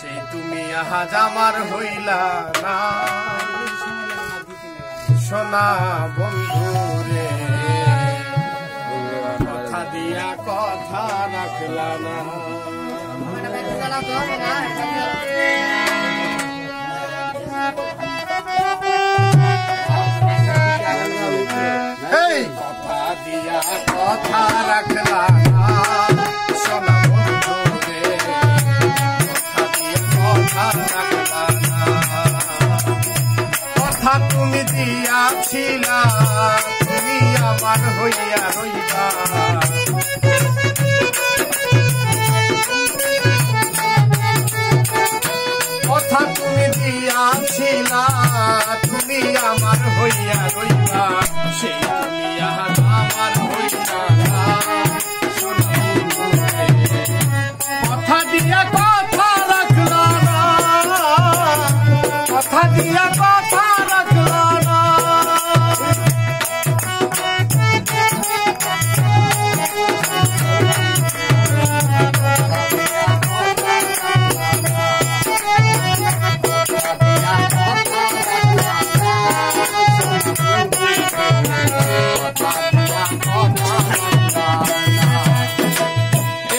সেই তুমি আজ আমার হইলা না সোনা বন্ধু রে, কথা দিয়া কথা রাখলা না। কথা দিয়া কথা রাখলা না সোনা বন্ধু রে, কথা দিয়া কথা রাখলা না। কথা তুমি দিয়াছিলা তুমি আমার হইয়া রইবা, কথা তুমি দিয়াছিলা তুমি আমার হইয়া রইবা, সেই তুমি আজ আমার হইলা না সোনা বন্ধু রে, কথা দিয়া কথা রাখলা না, কথা দিয়া কথা রাখলা না।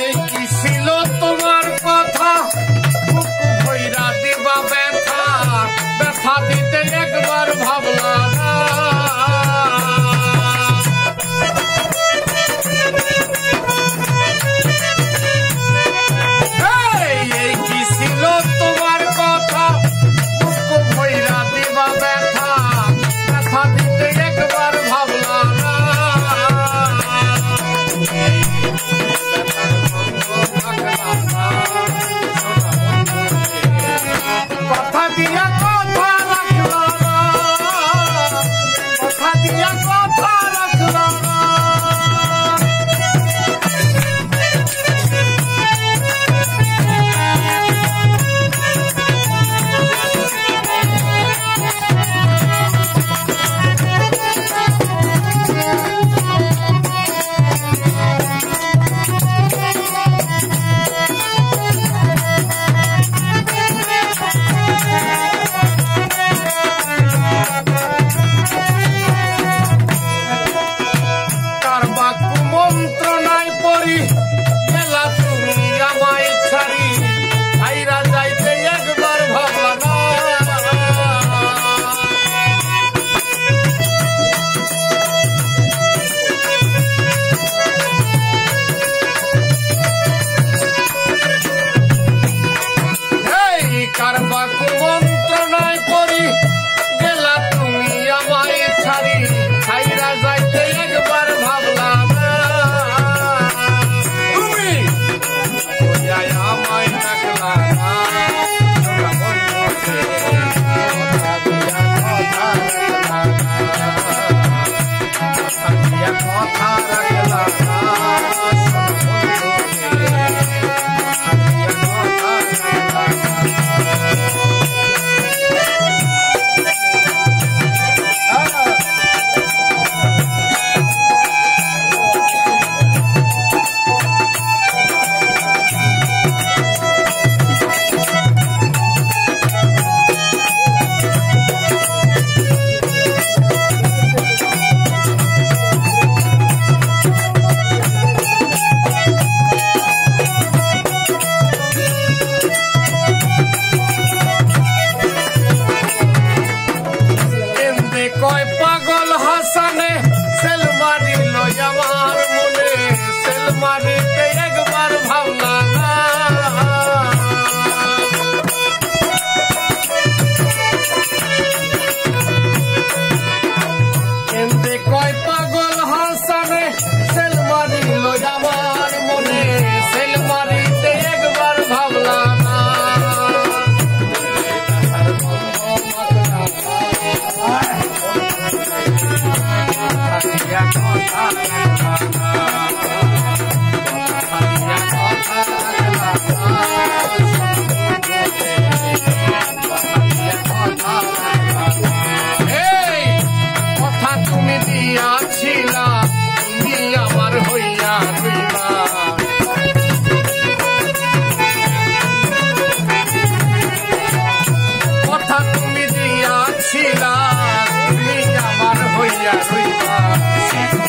এই কি ছিল তোমার কথা না